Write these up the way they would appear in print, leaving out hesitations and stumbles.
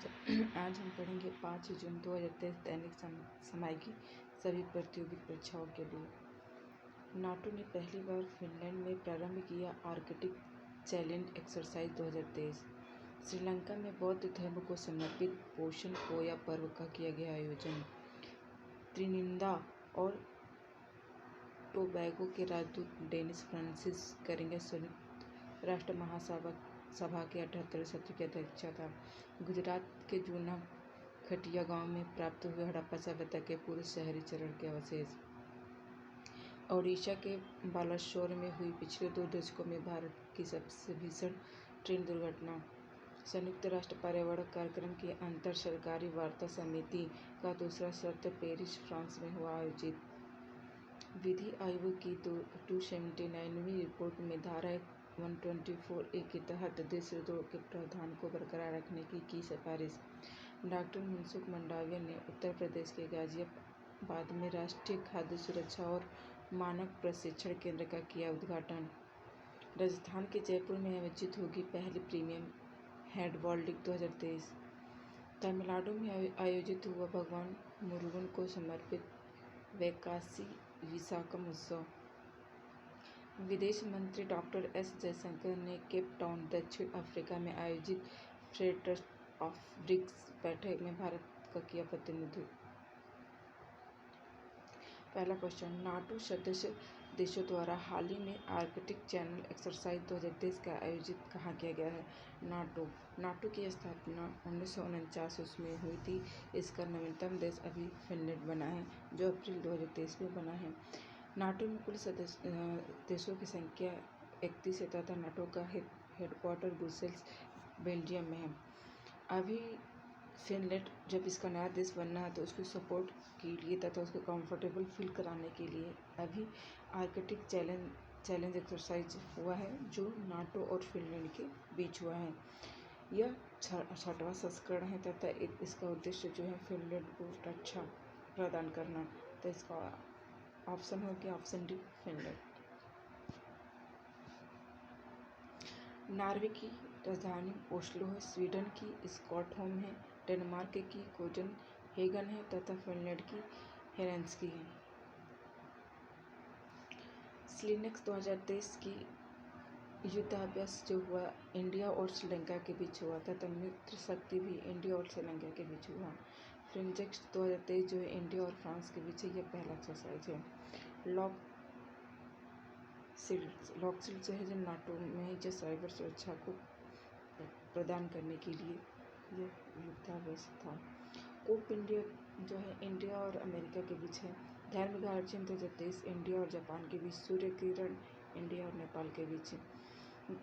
आज हम पढ़ेंगे 5 जून 2023 दैनिक समय की सभी प्रतियोगी परीक्षाओं के लिए। नाटो ने पहली बार फिनलैंड में प्रारंभ किया आर्कटिक चैलेंज एक्सरसाइज 2023। श्रीलंका में बौद्ध धर्म को समर्पित पोषण पोया पर्व का किया गया आयोजन। त्रिनिदाद और टोबैगो के राजदूत डेनिस फ्रांसिस करेंगे संयुक्त राष्ट्र महासभा के 78वें सत्र की अध्यक्षता। गुजरात के जूना खटिया गांव में प्राप्त हुए हड़प्पा सभ्यता के पूर्व शहरी चरण के अवशेष। ओडिशा के बालासोर में हुई पिछले 2 दशकों में भारत की सबसे भीषण ट्रेन दुर्घटना। संयुक्त राष्ट्र पर्यावरण कार्यक्रम की अंतर सरकारी वार्ता समिति का दूसरा सत्र पेरिस, फ्रांस में हुआ आयोजित। विधि आयोग की 279वीं रिपोर्ट में धारा 124A के तहत देशद्रोह के प्रावधान को बरकरार रखने की सिफारिश। डॉक्टर मनसुख मंडाविया ने उत्तर प्रदेश के गाजियाबाद में राष्ट्रीय खाद्य सुरक्षा और मानक प्रशिक्षण केंद्र का किया उद्घाटन। राजस्थान के जयपुर में आयोजित होगी पहली प्रीमियम हैंडबॉल लीग 2023। तमिलनाडु में आयोजित हुआ भगवान मुरुगन को समर्पित वैकासी विशाखम उत्सव। विदेश मंत्री डॉक्टर एस जयशंकर ने केप टाउन, दक्षिण अफ्रीका में आयोजित फ्रेंड्स ऑफ ब्रिक्स बैठक में भारत का किया प्रतिनिधित्व। पहला क्वेश्चन, नाटो सदस्य देशों द्वारा हाल ही में आर्कटिक चैलेंज एक्सरसाइज 2023 का आयोजित कहाँ किया गया है? नाटो की स्थापना 1949 में हुई थी। इसका नवीनतम देश अभी फिनलैंड बना है, जो अप्रैल 2023 में बना है। नाटो में कुल सदस्य देशों की संख्या 31 है तथा नाटो का हेडक्वार्टर ब्रुसेल्स, बेल्जियम में है। अभी फिनलैंड जब इसका नया देश बनना है तो उसको सपोर्ट के लिए तथा उसको कंफर्टेबल फील कराने के लिए अभी आर्कटिक चैलेंज एक्सरसाइज हुआ है, जो नाटो और फिनलैंड के बीच हुआ है। यह 6वां संस्करण है तथा इसका उद्देश्य जो है फिनलैंड को रक्षा प्रदान करना। तो इसका ऑप्शन हो गया ऑप्शन डी, फिनलैंड। नॉर्वे की राजधानी ओस्लो है, स्वीडन की स्टॉकहोम है, डेनमार्क की कोपेनहेगन है तथा फिनलैंड की हेलसिंकी है। स्लिनेक्स 2023 की युद्धाभ्यास जो हुआ इंडिया और श्रीलंका के बीच हुआ तथा मित्र शक्ति भी इंडिया और श्रीलंका के बीच हुआ। फ्रेंजेक्स 2023 जो है इंडिया और फ्रांस के बीच है, यह पहला एक्सरसाइज है। लॉकशील्ड जो है जो नाटो में जो साइबर सुरक्षा को प्रदान करने के लिए यह युद्धाभ्यास था। कोप इंडिया जो है इंडिया और अमेरिका के बीच है। धार्मिक आयोजन 2023 इंडिया और जापान के बीच। सूर्य किरण इंडिया और नेपाल के बीच।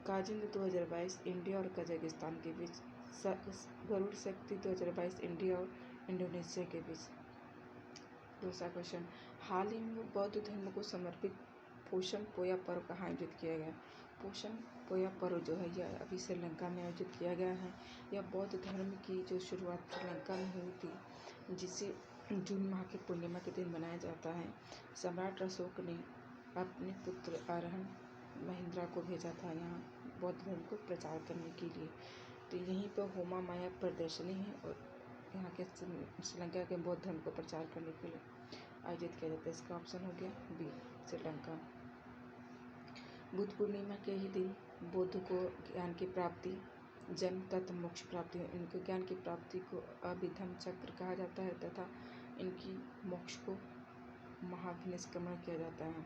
काजिंग 2022 इंडिया और कजाकिस्तान के बीच। गरुड़ शक्ति 2022 इंडिया और इंडोनेशिया के बीच। दूसरा क्वेश्चन, हाल ही में बौद्ध धर्म को समर्पित पोषण पोया पर्व कहाँ आयोजित किया गया? पोषण पोया पर्व जो है यह अभी श्रीलंका में आयोजित किया गया है। यह बौद्ध धर्म की जो शुरुआत श्रीलंका में हुई थी, जिसे जून माह की पूर्णिमा के दिन मनाया जाता है। सम्राट अशोक ने अपने पुत्र आरोहण महिंद्रा को भेजा था यहाँ बौद्ध धर्म को प्रचार करने के लिए। तो यहीं पर होमा माया प्रदर्शनी है और यहाँ के श्रीलंका के बौद्ध धर्म को प्रचार करने के लिए आयोजित किया जाता है। इसका ऑप्शन हो गया बी, श्रीलंका। बुद्ध पूर्णिमा के ही दिन बुद्ध को ज्ञान की प्राप्ति, जन्म तथा मोक्ष प्राप्ति है। इनके ज्ञान की प्राप्ति को अभिधम्म चक्र कहा जाता है तथा इनकी मोक्ष को महाभिनिष्क्रमण किया जाता है।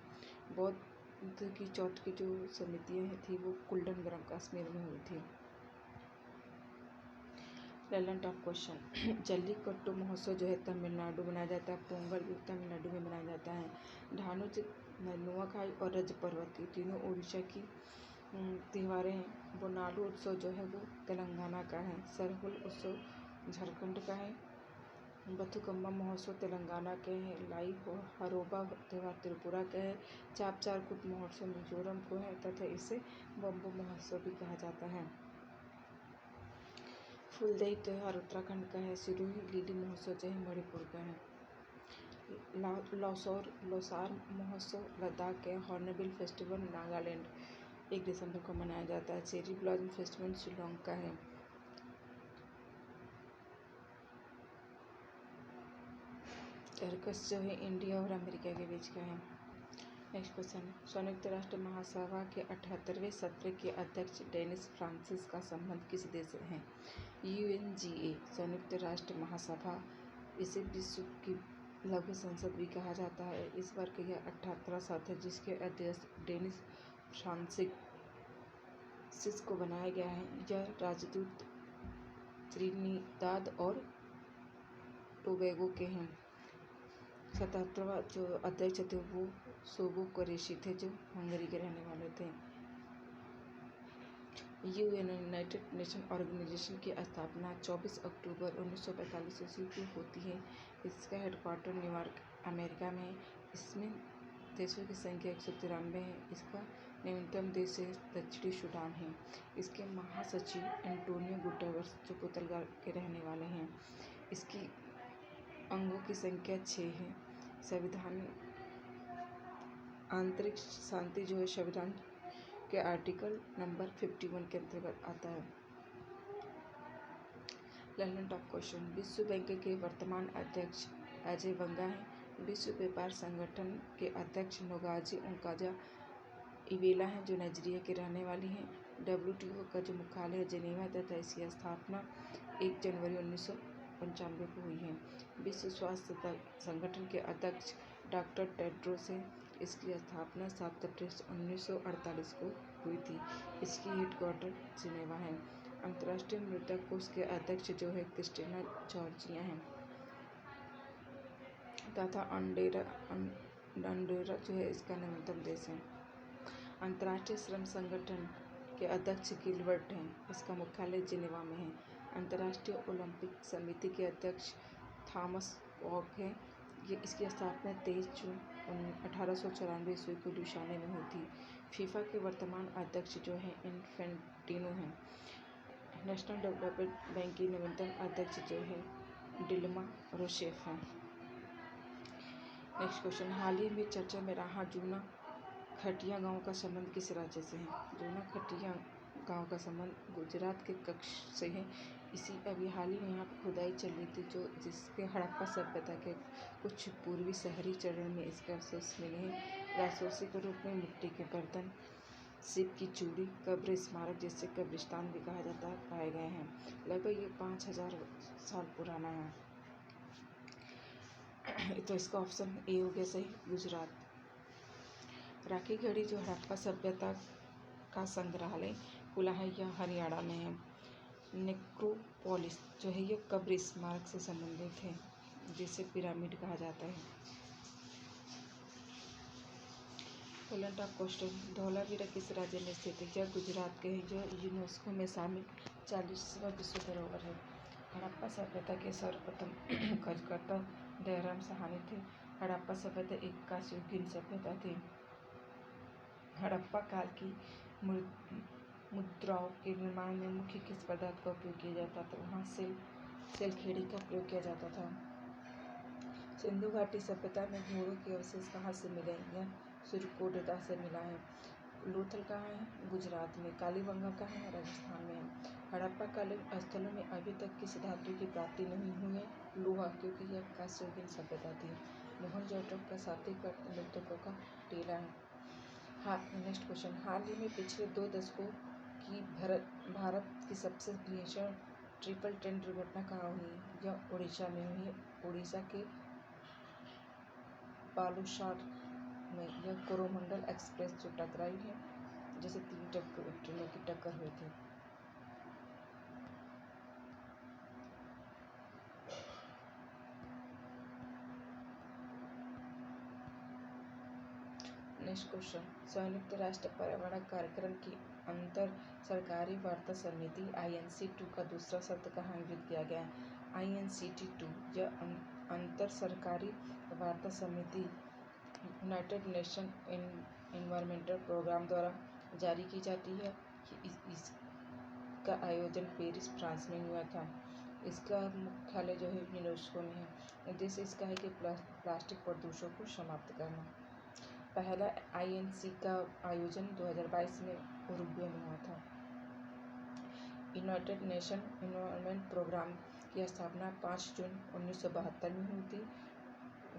बौद्ध की चौथ की जो समितियाँ थी वो कुंडन ग्राम कश्मीर में हुई थी। रेलेवेंट ऑफ क्वेश्चन, जल्लीकट्टू महोत्सव जो है तमिलनाडु मनाया जाता है। पोंगल भी तमिलनाडु में मनाया जाता है। धानुज, नुआखाई और रज पर्व तीनों उड़ीसा की त्योहारें हैं। बोनालू उत्सव जो है वो तेलंगाना का है। सरहुल उत्सव झारखंड का है। बथुकम्मा महोत्सव तेलंगाना के है। लाई हरोबा त्यौहार त्रिपुरा का है। चापचारकुट महोत्सव मिजोरम को है तथा इसे बम्बू महोत्सव भी कहा जाता है। फूलदेई त्यौहार उत्तराखंड का है। सिरोही लिली महोत्सव जो है मणिपुर का है। लौसार महोत्सव लद्दाख के। हॉर्नबिल फेस्टिवल नागालैंड 1 दिसंबर को मनाया जाता है। चेरी ब्लॉसम फेस्टिवल शिलोंग का है। टर्कस जो है इंडिया और अमेरिका के बीच का है। नेक्स्ट क्वेश्चन, संयुक्त राष्ट्र महासभा के 78वें सत्र के अध्यक्ष डेनिस फ्रांसिस का संबंध किस देश से है? UNGA संयुक्त राष्ट्र महासभा, इसे विश्व की लघु संसद भी कहा जाता है। इस बार का यह 78वां सत्र है जिसके अध्यक्ष डेनिस फ्रांसिस को बनाया गया है। यह राजदूत त्रिनिदाद और टोबैगो के हैं। 77वां जो अध्यक्ष थे वो सोबो कुरैशी थे जो हंगरी के रहने वाले थे। यूनाइटेड नेशन ऑर्गेनाइजेशन की स्थापना 24 अक्टूबर 1945 ईस्वी को होती है। इसका हेडक्वार्टर न्यूयॉर्क अमेरिका में है। इसमें देशों की संख्या 193 है। इसका नवीनतम देश है दक्षिणी सूडान है। इसके महासचिव एंटोनियो गुटेरेस जो पुर्तगाल के रहने वाले हैं। इसकी अंगों की संख्या 6 है। संविधान आंतरिक शांति जो है संविधान के आर्टिकल नंबर 51 के अंतर्गत आता है। लर्निंग टॉप क्वेश्चन, विश्व बैंक के वर्तमान अध्यक्ष अजय बंगा हैं। विश्व व्यापार संगठन के अध्यक्ष नोगाजी ओंकाजा-इवेला हैं जो नाइजीरिया के रहने वाली हैं। WTO का जो मुख्यालय है जेनेवा तथा इसकी स्थापना 1 जनवरी 1995 को हुई है। विश्व स्वास्थ्य संगठन के अध्यक्ष डॉक्टर टेड्रोस हैं। इसकी स्थापना 7 अप्रैल 1948 को हुई थी। इसकी हेडक्वार्टर जिनेवा है। अंतर्राष्ट्रीय मुद्रा कोष के अध्यक्ष जो है क्रिस्टिना जॉर्जिया हैं तथा अंडोरा जो है इसका नवीनतम देश है। अंतर्राष्ट्रीय श्रम संगठन के अध्यक्ष गिलबर्ट हैं। इसका मुख्यालय जिनेवा में है। अंतर्राष्ट्रीय ओलंपिक समिति के अध्यक्ष थॉमस बॉक हैं। इसकी स्थापना 23 जून 1894 ईस्वी को लुसाने में हुई थी। फीफा के वर्तमान अध्यक्ष जो हैं इन्फेंटिनो हैं। नेशनल डेवलपमेंट बैंक की नवीनतम अध्यक्ष जो है डिल्मा रूसेफ हैं। नेक्स्ट क्वेश्चन, हाल ही में चर्चा में रहा जूना खटिया गांव का संबंध किस राज्य से है? जूना खटिया गांव का संबंध गुजरात के कच्छ से है। इसी अभी हाल ही में यहाँ पर खुदाई चल रही थी जिसके हड़प्पा सभ्यता के कुछ पूर्वी शहरी चरण में इसके अवशेष मिले हैं। राजवंशी के रूप में मिट्टी के बर्तन, शिव की चूड़ी, कब्र स्मारक जिससे कब्रिस्तान भी कहा जाता है पाए गए हैं। लगभग ये 5000 साल पुराना है। तो इसका ऑप्शन ए हो गया सही, गुजरात। राखी गढ़ी जो हड़प्पा सभ्यता का संग्रहालय खुला है यह हरियाणा में है। नेक्रोपोलिस जो है यह कब्र स्मारक से संबंधित है जिसे पिरामिड कहा जाता है। क्वेश्चन, धौलावीरा किस राज्य में स्थित है? यह गुजरात के है। यह यूनेस्को में शामिल 40वां विश्व धरोहर है। हड़प्पा सभ्यता के सर्वप्रथम खोजकर्ता दयाराम साहनी थे। हड़प्पा सभ्यता एक कांस्ययुगीन सभ्यता थी। हड़प्पा काल की मुद्राओं के निर्माण में मुख्य किस पदार्थ का उपयोग किया जाता था? वहाँ सेलखेड़ी का प्रयोग किया जाता था। सिंधु घाटी सभ्यता में घोड़ों के अवशेष कहाँ से मिले? यह सुरकोटदा से मिला है। लोथल कहाँ है? गुजरात में। कालीबंगा कहाँ है? राजस्थान में है। हड़प्पा कालीन स्थलों में अभी तक किस धातु की प्राप्ति नहीं हुई है? लोहा, क्योंकि यह कांस्ययुगीन सभ्यता थी। मोहनजोदड़ो का सात्विक मृतकों का टीला है। नेक्स्ट क्वेश्चन, हाल ही में पिछले 2 दशकों की भारत की सबसे भीषण ट्रिपल ट्रेन दुर्घटना कहाँ हुई? यह उड़ीसा में हुई है। उड़ीसा के बालूसार में यह कोरोमंडल एक्सप्रेस जो टकराई है जैसे 3 ट्रेनों की टक्कर हुई थी। नेक्स्ट क्वेश्चन, संयुक्त राष्ट्र पर्यावरण कार्यक्रम की अंतर सरकारी वार्ता समिति INC2 का दूसरा शब्द कहाँ आयोजित किया गया? INCT2 यह अंतर सरकारी वार्ता समिति यूनाइटेड नेशन एनवायरमेंटल प्रोग्राम द्वारा जारी की जाती है। इसका आयोजन पेरिस, फ्रांस में हुआ था। इसका मुख्यालय जो है यूनेस्को में है। उद्देश्य इसका है कि प्लास्टिक प्रदूषण को समाप्त करना। पहला INC का आयोजन 2022 में उरुग्वे में हुआ था। यूनाइटेड नेशन एनवायरमेंट प्रोग्राम की स्थापना 5 जून 1972 में हुई थी।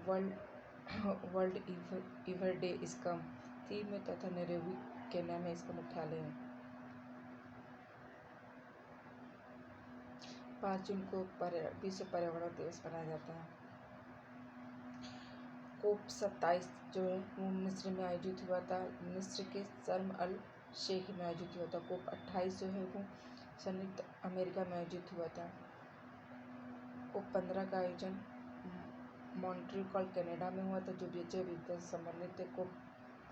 वर्ल्ड ईवर डे इसका थीम है तथा नैरोबी केन्या में इसका मुख्यालय है। 5 जून को विश्व पर्यावरण दिवस मनाया जाता है। कोप 27 जो है वो मिस्र में आयोजित हुआ था, मिस्र के शर्म अल शेख में आयोजित हुआ था। कोप 28 जो है वो संयुक्त अमेरिका में आयोजित हुआ था। कोप 15 का आयोजन मॉन्ट्रियल कनाडा में हुआ था जो जैव विविधता से संबंधित है। कोप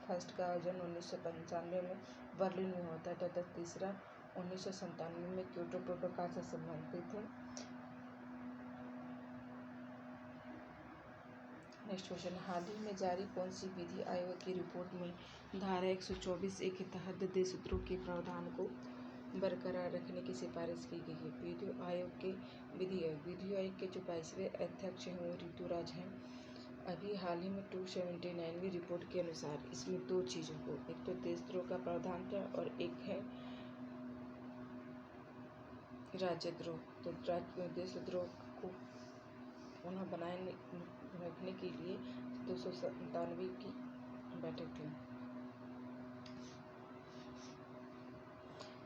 फर्स्ट का आयोजन 1995 में बर्लिन में हुआ था तथा तीसरा 1997 में क्योटो प्रोटोकॉल से संबंधित है। नेक्स्ट क्वेश्चन, हाल ही में जारी कौन सी विधि आयोग की रिपोर्ट में धारा 124 के तहत देशद्रोह के प्रावधान को बरकरार रखने की सिफारिश की गई है? विधि आयोग के जो 22वें अध्यक्ष हैं वो ऋतुराज हैं। अभी हाल ही में 279वीं रिपोर्ट के अनुसार इसमें 2 चीज़ों को, एक तो देशद्रोह का प्रावधान था और एक है राज्यद्रोह। तो देशद्रोह को पुनः बनाए रखने के लिए 297 की बैठक थी।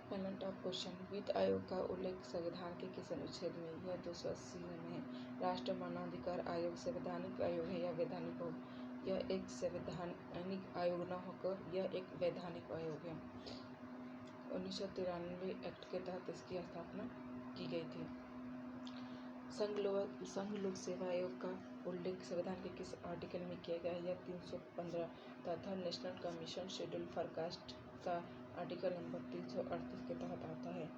पहला टॉप क्वेश्चन, वित्त आयोग का उल्लेख संविधान के किस अनुच्छेद में? यह 280 में है। राष्ट्रीय मानवाधिकार आयोग संवैधानिक आयोग है या वैधानिक आयोग? यह एक संवैधानिक आयोग न होकर यह एक वैधानिक आयोग है। 1993 एक्ट के तहत इसकी स्थापना की गई थी। संघ लोक सेवा आयोग का उल्लेख संविधान के किस आर्टिकल में किया गया है? यह 315 तथा national commission schedule for caste का आर्टिकल नंबर 338 के तहत आता है।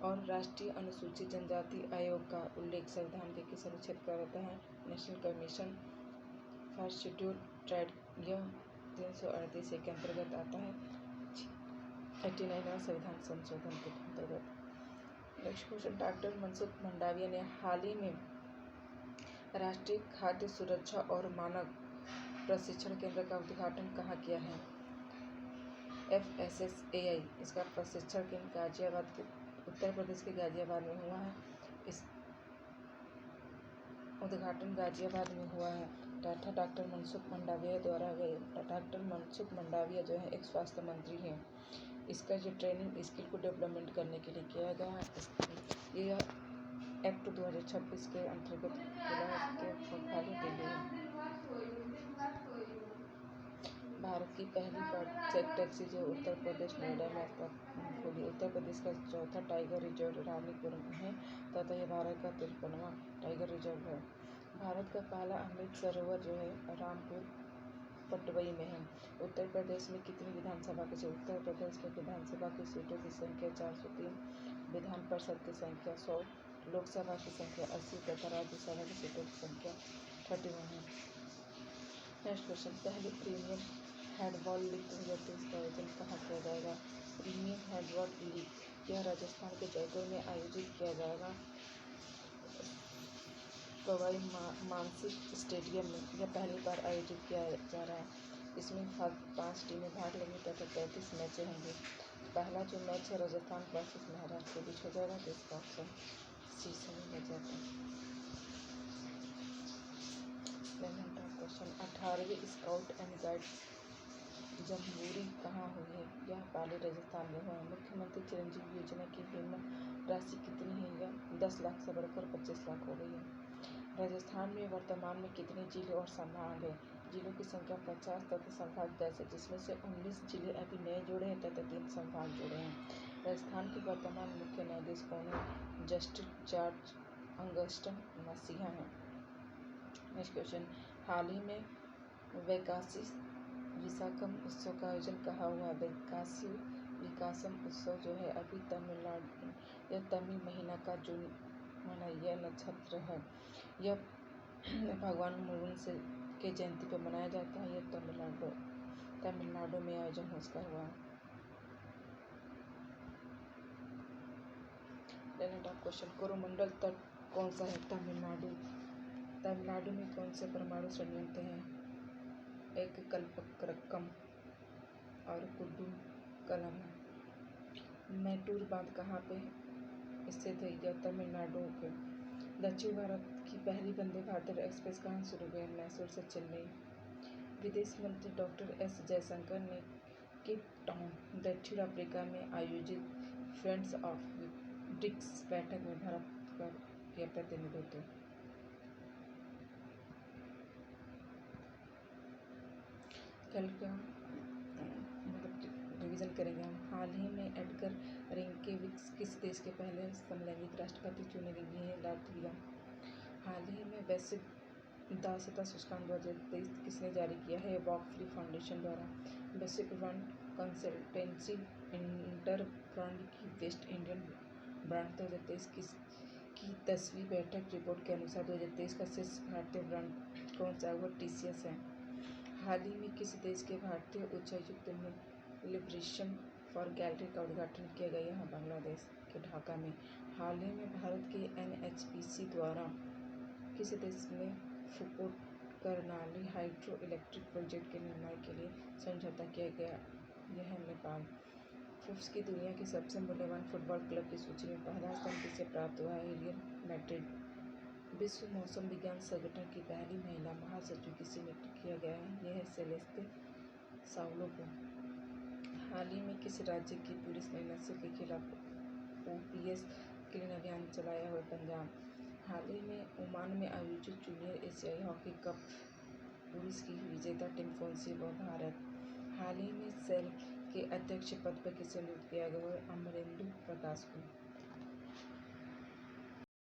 और राष्ट्रीय अनुसूचित जनजाति आयोग का उल्लेख संविधान के किस अनुच्छेद पर आता है? National commission for schedule tribe, यह 338 के अंतर्गत आता है, 89वां संविधान संशोधन के अंतर्गत। Next question, doctor Mansukh Mandaviya ने हाल ही में राष्ट्रीय खाद्य सुरक्षा और मानक प्रशिक्षण केंद्र का उद्घाटन कहाँ किया है? FSSAI इसका प्रशिक्षण केंद्र गाजियाबाद के उत्तर प्रदेश के गाजियाबाद में हुआ है। इस उद्घाटन गाजियाबाद में हुआ है तथा डॉक्टर मनसुख मंडाविया द्वारा गए। डॉक्टर मनसुख मंडाविया जो है एक स्वास्थ्य मंत्री हैं। इसका जो ट्रेनिंग स्किल को डेवलपमेंट करने के लिए किया गया है। यह एक्ट 2026 के अंतर्गत मुख्यालय दिल्ली है। भारत की पहली बाइक टैक्सी जो उत्तर प्रदेश नोएडा में खुली। उत्तर प्रदेश का चौथा टाइगर रिजर्व रानीपुरम है तथा यह भारत का 53वां टाइगर रिजर्व है। भारत का पहला अमृत सरोवर जो है रामपुर पटवई में है। उत्तर प्रदेश में कितनी विधानसभा की सीट? उत्तर प्रदेश में विधानसभा की सीटों की संख्या 403, विधान परिषद की संख्या 100, लोकसभा की संख्या 80 तथा राज्यसभा की सीटों की संख्या 31 है। नेक्स्ट क्वेश्चन, पहली प्रीमियर हैंडबॉल लीग 2023 का आयोजन कहाँ किया जाएगा? प्रीमियर हैंडबॉल लीग यह राजस्थान के जयपुर में आयोजित किया जाएगा, सवाई मानसिंह स्टेडियम में। यह पहली बार आयोजित किया जा रहा है। इसमें 5 टीमें भाग लेंगी तथा 33 मैचें होंगे। पहला जो मैच है राजस्थान वर्सेस महाराष्ट्र के बीच हो जाएगा, तो इसका ऑप्शन सी सही हो जाता है। क्वेश्चन, 18वीं स्काउट एंड गाइड जम्बूरी कहाँ हुई है? यह पाली राजस्थान में हुआ है। मुख्यमंत्री चिरंजीवी योजना की बीमा राशि कितनी है? यह 10 लाख से बढ़कर 25 लाख हो गई है। राजस्थान में वर्तमान में कितने जिले और संभाग हैं? जिलों की संख्या 50 तथा संभाग 10 है, जिसमें से 19 जिले अभी नए जुड़े हैं तथा 3 संभाग जुड़े हैं। राजस्थान के वर्तमान मुख्य न्यायाधीश कौन है? जस्टिस जॉर्ज अगस्टन मसीहा हैं। नेक्स्ट क्वेश्चन, हाल ही में वैकासी विशाखम उत्सव का आयोजन कहाँ हुआ? वैकासी विकासम उत्सव जो है अभी तमिलनाडु, यह तमिल महीना का जून महीना यह नक्षत्र है। यह भगवान मुरुगन से के जयंती पर मनाया जाता है। यह तमिलनाडु में आयोजन उसका हुआ है। क्वेश्चन, कोरोमंडल तट कौन सा है? तमिलनाडु में कौन से परमाणु संयंत्र हैं? एक कल्पक्रम और कुड्डुकलम है। मैटूर बांध कहाँ पे स्थित है? यह तमिलनाडु के दक्षिण भारत की पहली वंदे भारत एक्सप्रेस कहाँ शुरू हुई? मैसूर से चेन्नई। विदेश मंत्री डॉक्टर एस जयशंकर ने केप टाउन, दक्षिण अफ्रीका में आयोजित फ्रेंड्स ऑफ ब्रिक्स बैठक में भारत का किया प्रतिनिधित्व। कल का रिवीजन करेंगे हम। हाल ही में एडगर रिंकेविक्स किस देश के पहले समलैंगिक राष्ट्रपति चुने गए हैं? लातविया। हाल ही में वैश्विक दासता सूचकांक 2023 किसने जारी किया है? वॉक फ्री फाउंडेशन द्वारा। वैश्विक ब्रांड कंसल्टेंसी इंटरब्रांड की वेस्ट इंडियन ब्रांड 2023 की 10वीं बैठक रिपोर्ट के अनुसार 2023 का शीर्ष भारतीय ब्रांड कौन सा? वो TCS है। हाल ही में किस देश के भारतीय उच्चायुक्त ने लिबरेशन फॉर गैलरी का उद्घाटन किया गया? यहाँ बांग्लादेश के ढाका में। हाल ही में भारत के NHPC द्वारा किस देश में फूकोट कर्नाली हाइड्रो इलेक्ट्रिक प्रोजेक्ट के निर्माण के लिए समझौता किया गया? यह है नेपाल। फोर्ब्स की दुनिया के सबसे मूल्यवान फुटबॉल क्लब की सूची में पहला स्थान किसे प्राप्त हुआ है? Real Madrid. विश्व मौसम विज्ञान संगठन की पहली महिला महासचिव किसे नियुक्त किया गया है? यह है सेलेस्ते साउलो को। हाल ही में किस राज्य की पुलिस ने नशे के खिलाफ OPS क्लीन अभियान चलाया हुआ? पंजाब। हाल ही में ओमान में आयोजित जूनियर एशियाई हॉकी कप पुरुष की विजेता टीम कौन सी? वह भारत। हाल ही में सेल के अध्यक्ष पद पर किसे नियुक्त किया गया? अमरेंदु प्रकाश को।